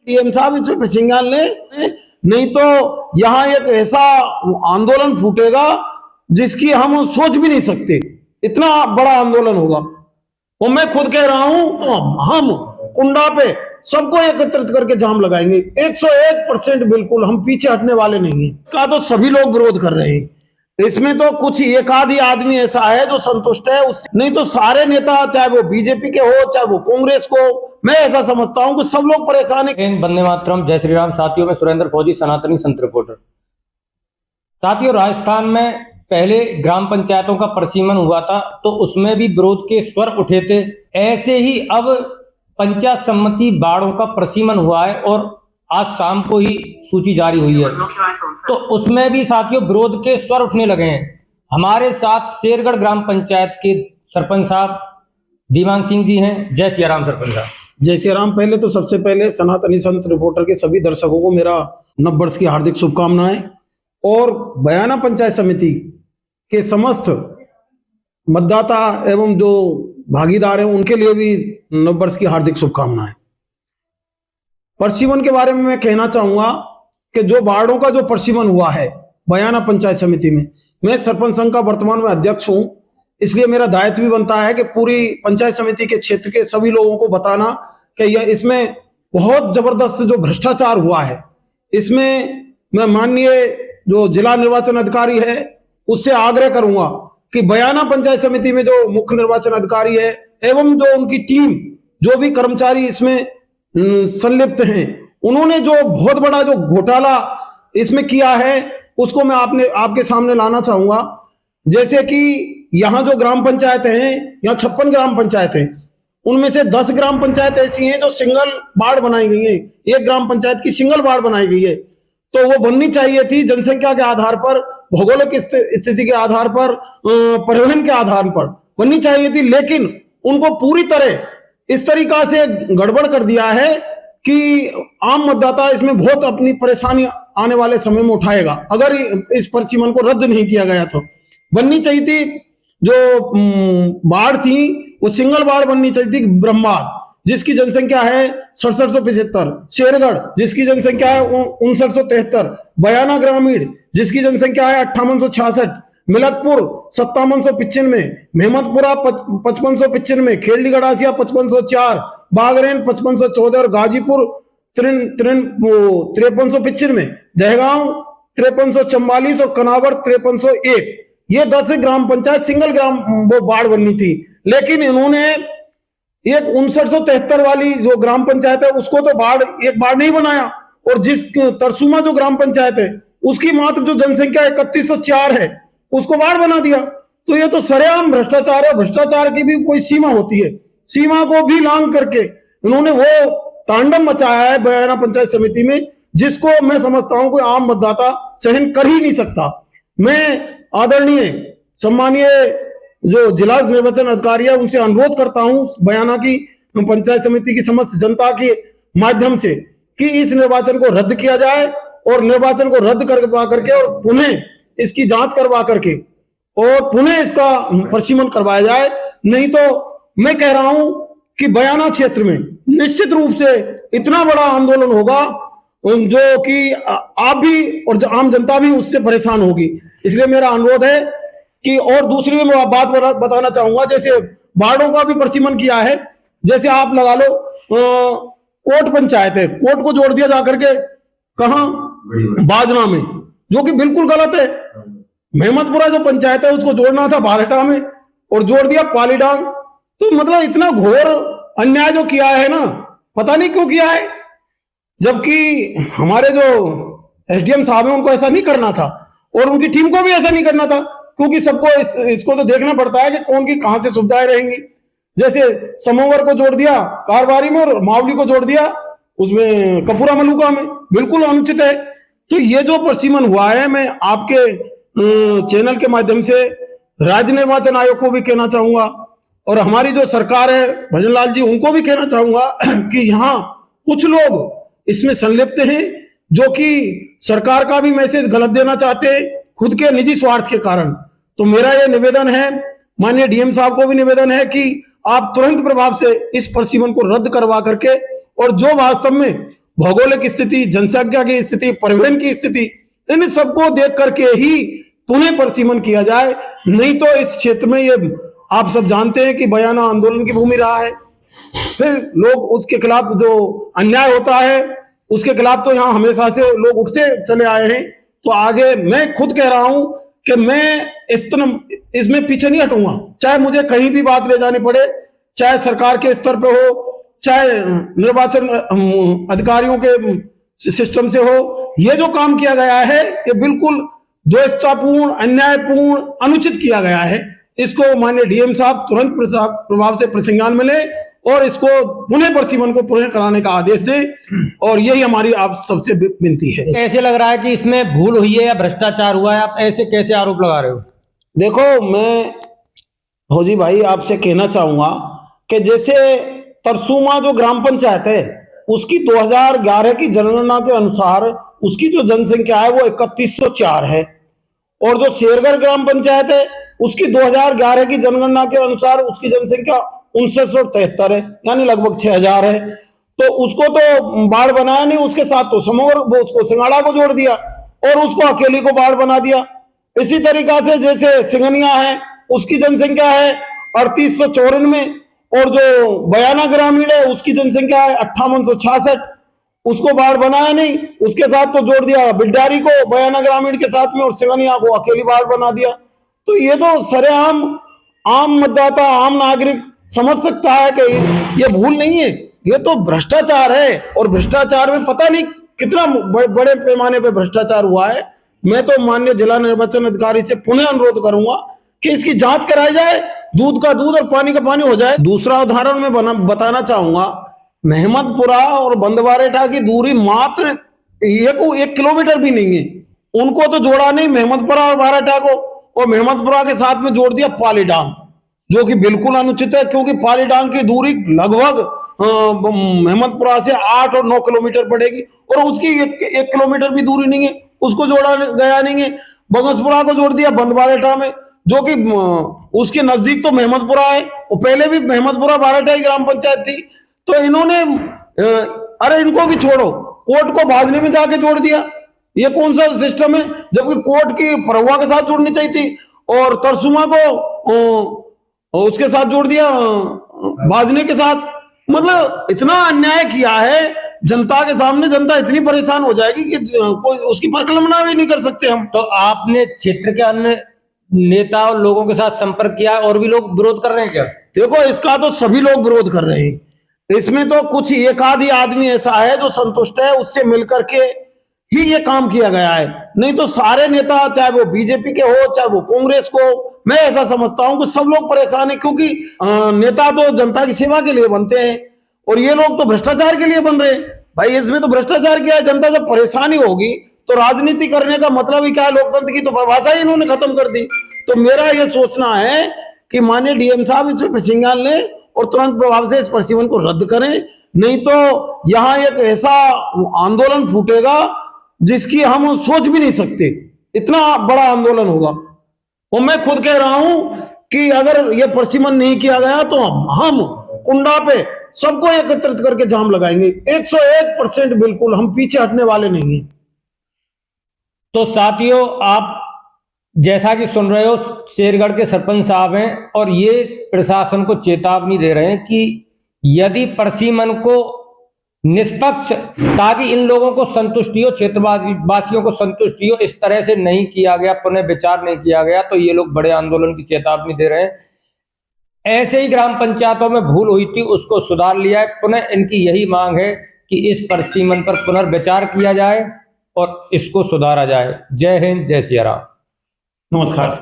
DM साहब इसमें संज्ञान लें, नहीं तो यहाँ एक ऐसा आंदोलन फूटेगा जिसकी हम सोच भी नहीं सकते। इतना बड़ा आंदोलन होगा। और मैं खुद कह रहा हूं, तो हम कुंडा पे सबको एकत्रित करके जाम लगाएंगे 101%। बिल्कुल हम पीछे हटने वाले नहीं हैं। का तो सभी लोग विरोध कर रहे हैं, इसमें तो कुछ एक आधी आदमी ऐसा है जो संतुष्ट है, नहीं तो सारे नेता, चाहे वो बीजेपी के हो चाहे वो कांग्रेस को, मैं ऐसा समझता हूं कि सब लोग परेशान है। वंदे मातरम, जय श्री राम। साथियों, में सुरेंद्र फौजी, सनातनी संत रिपोर्टर। साथियों, राजस्थान में पहले ग्राम पंचायतों का परिसीमन हुआ था तो उसमें भी विरोध के स्वर उठे थे। ऐसे ही अब पंचायत समिति वार्डों का परिसीमन हुआ है और आज शाम को ही सूची जारी हुई है, तो उसमें भी साथियों विरोध के स्वर उठने लगे हैं। हमारे साथ शेरगढ़ ग्राम पंचायत के सरपंच साहब दीवान सिंह जी हैं। जय श्री राम सरपंच साहब। जय श्री राम। पहले तो सबसे पहले सनातनी संत रिपोर्टर के सभी दर्शकों को मेरा नववर्ष की हार्दिक शुभकामनाएं, और बयाना पंचायत समिति के समस्त मतदाता एवं जो भागीदार हैं उनके लिए भी नववर्ष की हार्दिक शुभकामनाएं। परिसीमन के बारे में मैं कहना चाहूंगा कि जो वार्डों का जो परिसीमन हुआ है बयाना पंचायत समिति में, मैं सरपंच संघ का वर्तमान में अध्यक्ष हूं, इसलिए मेरा दायित्व भी बनता है कि पूरी पंचायत समिति के क्षेत्र के सभी लोगों को बताना कि यह इसमें बहुत जबरदस्त जो भ्रष्टाचार हुआ है। इसमें मैं माननीय जो जिला निर्वाचन अधिकारी है उससे आग्रह करूंगा कि बयाना पंचायत समिति में जो मुख्य निर्वाचन अधिकारी है एवं जो उनकी टीम, जो भी कर्मचारी इसमें संलिप्त हैं, उन्होंने जो बहुत बड़ा जो घोटाला इसमें किया है उसको मैं आपके सामने लाना चाहूंगा। जैसे कि यहाँ जो ग्राम पंचायत हैं, यहाँ 56 ग्राम पंचायत हैं, उनमें से 10 ग्राम पंचायत ऐसी हैं जो सिंगल वार्ड बनाई गई है। एक ग्राम पंचायत की सिंगल वार्ड बनाई गई है, तो वो बननी चाहिए थी जनसंख्या के आधार पर, भौगोलिक स्थिति के आधार पर, परिवहन के आधार पर बननी चाहिए थी, लेकिन उनको पूरी तरह इस तरीका से गड़बड़ कर दिया है कि आम मतदाता इसमें बहुत अपनी परेशानी आने वाले समय में उठाएगा अगर इस परिसीमन को रद्द नहीं किया गया। तो बननी चाहिए थी जो वार्ड थी वो सिंगल वार्ड बननी चाहिए थी। ब्रह्माद जिसकी जनसंख्या है 6775, शेरगढ़ जिसकी जनसंख्या है 5973, बयाना ग्रामीण जिसकी जनसंख्या है 5866, मिलकपुर 5795, मेहमदपुरा 5595, खेलडी गड़ासिया 5504, बागरेन 5514 और गाजीपुर 5395, दहगांव 5344 और कनावर 5301। ये 10 ग्राम पंचायत सिंगल ग्राम वो वार्ड बननी थी, लेकिन इन्होंने एक 5973 वाली जो ग्राम पंचायत है उसको तो एक वार्ड नहीं बनाया, और जिस तरसुमा जो ग्राम पंचायत है उसकी मात्र जो जनसंख्या 3104 है उसको वार्ड बना दिया। तो ये तो सरेआम भ्रष्टाचार है। भ्रष्टाचार की भी कोई सीमा होती है, सीमा को भी लांघ करके इन्होंने वो तांडव मचाया है बयाना पंचायत समिति में, जिसको मैं समझता हूं कोई आम मतदाता सहन कर ही नहीं सकता। मैं आदरणीय सम्मानीय जो जिला निर्वाचन अधिकारी है उनसे अनुरोध करता हूं बयाना की पंचायत समिति की समस्त जनता के माध्यम से कि इस निर्वाचन को रद्द किया जाए, और निर्वाचन को रद्द करवा करके और पुनः इसकी जांच करवा करके और पुनः इसका परिसीमन करवाया जाए। नहीं तो मैं कह रहा हूं कि बयाना क्षेत्र में निश्चित रूप से इतना बड़ा आंदोलन होगा जो कि आप भी और आम जनता भी उससे परेशान होगी। इसलिए मेरा अनुरोध है कि, और दूसरी मैं बात बताना चाहूंगा, जैसे वार्डों का भी परिसीमन किया है। जैसे आप लगा लो कोट पंचायत है, कोट को जोड़ दिया जाकर के कहां, बाजना में, जो कि बिल्कुल गलत है। मेहमदपुरा जो पंचायत है उसको जोड़ना था बारहटा में और जोड़ दिया पालीडांग। तो मतलब इतना घोर अन्याय जो किया है ना, पता नहीं क्यों किया है, जबकि हमारे जो एसडीएम साहब हैं उनको ऐसा नहीं करना था और उनकी टीम को भी ऐसा नहीं करना था, क्योंकि सबको इसको तो देखना पड़ता है कि कौन की कहां से सुविधाएं रहेंगी। जैसे समोवर को जोड़ दिया कारवारी में और मावली को जोड़ दिया उसमें कपूरा मलुका में, बिल्कुल अनुचित है। तो ये जो परिसीमन हुआ है, मैं आपके चैनल के माध्यम से राज्य निर्वाचन आयोग को भी कहना चाहूंगा और हमारी जो सरकार है भजनलाल जी उनको भी कहना चाहूंगा कि यहाँ कुछ लोग इसमें संलिप्त हैं जो कि सरकार का भी मैसेज गलत देना चाहते हैं खुद के निजी स्वार्थ के कारण। तो मेरा यह निवेदन है, माननीय डीएम साहब को भी निवेदन है कि आप तुरंत प्रभाव से इस परिसीमन को रद्द करवा करके और जो वास्तव में भौगोलिक स्थिति, जनसंख्या की स्थिति, परिवहन की स्थिति, इन सबको देख करके ही पुनः परिसीमन किया जाए। नहीं तो इस क्षेत्र में, ये आप सब जानते हैं कि बयाना आंदोलन की भूमि रहा है। फिर लोग उसके खिलाफ जो अन्याय होता है उसके खिलाफ तो यहाँ हमेशा से लोग उठते चले आए हैं। तो आगे मैं खुद कह रहा हूं कि मैं इसमें पीछे नहीं हटूंगा, चाहे मुझे कहीं भी बात ले जानी पड़े, चाहे सरकार के स्तर पे हो, चाहे निर्वाचन अधिकारियों के सिस्टम से हो। ये जो काम किया गया है ये बिल्कुल द्वेषतापूर्ण, अन्यायपूर्ण, अनुचित किया गया है। इसको माननीय डीएम साहब तुरंत प्रभाव से प्रसंज्ञान में लें और इसको पुनः परिसीमन को पूर्ण कराने का आदेश दें। और यही हमारी आप सबसे विनती है। ऐसे लग रहा है कि इसमें भूल हुई है या भ्रष्टाचार हुआ है, आप ऐसे कैसे आरोप लगा रहे हो? देखो, मैं फौजी भाई आपसे कहना चाहूंगा कि जैसे तरसुमा जो ग्राम पंचायत है उसकी 2011 की जनगणना के अनुसार उसकी जो जनसंख्या है वो 3104 है, और जो शेरगढ़ ग्राम पंचायत है उसकी 2011 की जनगणना के अनुसार उसकी जनसंख्या 5973 है, यानी लगभग 6000 है। तो उसको तो बाढ़ बनाया नहीं, उसके साथ तो समग्र उसको सिंगाड़ा को जोड़ दिया और उसको अकेली को बाढ़ बना दिया। इसी तरीका से जैसे सिंगनिया है उसकी जनसंख्या है 3894 और जो बयाना ग्रामीण है उसकी जनसंख्या है 5866, उसको बाढ़ बनाया नहीं, उसके साथ तो जोड़ दिया बिल्डारी को बयाना ग्रामीण के साथ में और सिंगनिया को अकेली बाढ़ बना दिया। तो ये तो सरेआम आम मतदाता, आम नागरिक समझ सकता है कि ये भूल नहीं है, ये तो भ्रष्टाचार है। और भ्रष्टाचार में पता नहीं कितना बड़े पैमाने पे भ्रष्टाचार हुआ है। मैं तो माननीय जिला निर्वाचन अधिकारी से पुनः अनुरोध करूंगा कि इसकी जांच कराई जाए, दूध का दूध और पानी का पानी हो जाए। दूसरा उदाहरण मैं बताना चाहूंगा, महमदपुरा और बंदवारेटा की दूरी मात्र 1 किलोमीटर भी नहीं है। उनको तो जोड़ा नहीं महमदपुरा और बारेटा को, और महमदपुरा के साथ में जोड़ दिया पालीडांग, जो कि बिल्कुल अनुचित है, क्योंकि पालीडांग की दूरी लगभग महमदपुरा से 8 और 9 किलोमीटर पड़ेगी और उसकी 1 किलोमीटर भी दूरी नहीं है, उसको जोड़ा गया नहीं है। बगसपुरा को जोड़ दिया बंदवारेटा में, जो कि उसके नजदीक तो महमदपुरा है, और पहले भी महमदपुरा बारेटा ही ग्राम पंचायत थी। तो इन्होंने अरे इनको भी छोड़ो, कोर्ट को भाजने में जाके जोड़ दिया। ये कौन सा सिस्टम है, जबकि कोर्ट की परवा के साथ जोड़नी चाहिए थी, और तरसुमा को उसके साथ जोड़ दिया भाजने के साथ। मतलब इतना अन्याय किया है जनता के सामने, जनता इतनी परेशान हो जाएगी कि कोई उसकी परिकल्पना भी नहीं कर सकते हम। तो आपने क्षेत्र के अन्य नेता और लोगों के साथ संपर्क किया, और भी लोग विरोध कर रहे हैं क्या? देखो, इसका तो सभी लोग विरोध कर रहे हैं। इसमें तो कुछ एक आधी आदमी ऐसा है जो संतुष्ट है, उससे मिलकर के ही ये काम किया गया है। नहीं तो सारे नेता, चाहे वो बीजेपी के हो चाहे वो कांग्रेस को, मैं ऐसा समझता हूं कि सब लोग परेशान है, क्योंकि नेता तो जनता की सेवा के लिए बनते हैं और ये लोग तो भ्रष्टाचार के लिए बन रहे हैं। भाई इसमें तो भ्रष्टाचार किया है। जनता जब परेशानी होगी तो राजनीति करने का मतलब ही क्या है? लोकतंत्र की तो परिभाषा ही इन्होंने खत्म कर दी। तो मेरा ये सोचना है कि माननीय डीएम साहब इसमें प्रसंज्ञान लें और तुरंत प्रभाव से इस परिसीमन को रद्द करें, नहीं तो यहाँ एक ऐसा आंदोलन फूटेगा जिसकी हम सोच भी नहीं सकते। इतना बड़ा आंदोलन होगा। और मैं खुद कह रहा हूं कि अगर ये परिसीमन नहीं किया गया तो हम कुंडा पे सबको एकत्रित करके जाम लगाएंगे। 101% बिल्कुल, हम पीछे हटने वाले नहीं हैं। तो साथियों, आप जैसा कि सुन रहे हो, शेरगढ़ के सरपंच साहब हैं और ये प्रशासन को चेतावनी दे रहे हैं कि यदि परिसीमन को निष्पक्ष, ताकि इन लोगों को संतुष्टि हो, क्षेत्रवासियों को संतुष्टि हो, इस तरह से नहीं किया गया, पुनः विचार नहीं किया गया, तो ये लोग बड़े आंदोलन की चेतावनी दे रहे हैं। ऐसे ही ग्राम पंचायतों में भूल हुई थी, उसको सुधार लिया है। पुनः इनकी यही मांग है कि इस परिसीमन पर पुनर्विचार किया जाए और इसको सुधारा जाए। जय हिंद, जय सिया राम। नमस्कार।